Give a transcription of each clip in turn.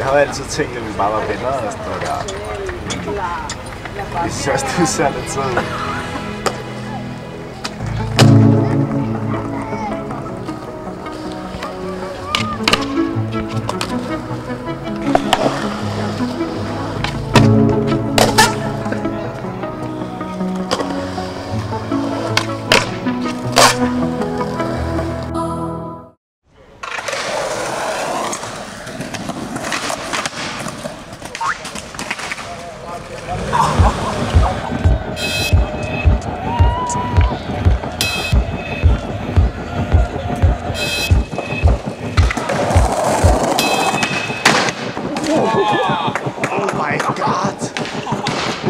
havde altid tænkt, at vi bare var venner og sådan noget der. Det synes jeg også, du ser lidt tid.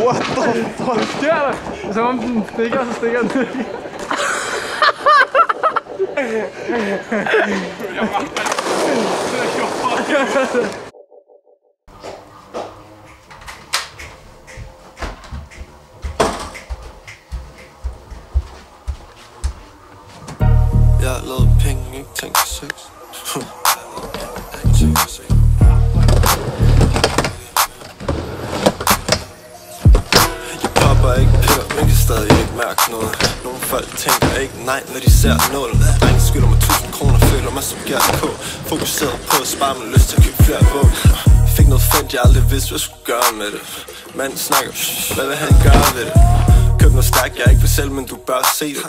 What the fuck sker der? Det er som om den stikker, så stikker den ikke. Jeg har lavet penge, ikke tænkt på sex. Ikke piller, men kan stadig ikke mærke noget. Nogle folk tænker ikke nej, når de ser nul. Drengen skylder mig 1000 kroner, føler mig som Gert K. Fokuseret på at spare mig lyst til at købe flere våben. Fik noget fedt, jeg aldrig vidste, hvad jeg skulle gøre med det. Manden snakker, hvad vil han gøre ved det? Køb noget stærkt, jeg ikke vil selv, men du bør se det.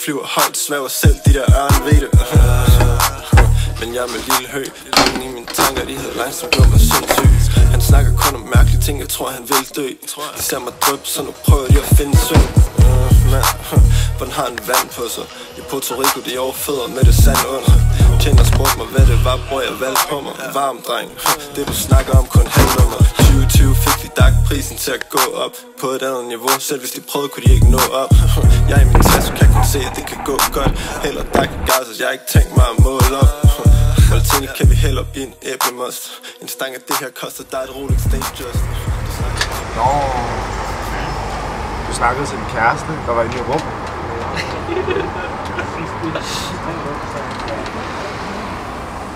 Flyver højt, svæver selv, de der ørne ved det. Men jeg er med lille hø. Ingen i mine tanker, de havde langsomt gjort mig sindssyg. Han snakker kun om mærkelige ting, jeg tror han vil dø. De ser mig dryppe, så nu prøver de at finde søn. For den har en vand på sig. I Puerto Rico, de overfødder med det sand under. Tjener spurgte mig, hvad det var, bror jeg valgte på mig. Varm dreng, det du snakker om kun handler mig. 2020 fik de prisen til at gå op på et andet niveau. Selv hvis de prøvede, kunne de ikke nå op. Jeg i min taske kan kun se, at det kan gå godt. Heller dak i gas, jeg har ikke tænkt mig at måle op. Valentine kan vi hellere blive en æblemost. En stang af det her koster dig et Rolex Datejust. Nå, du snakkede til din kæreste, der var inde i rum.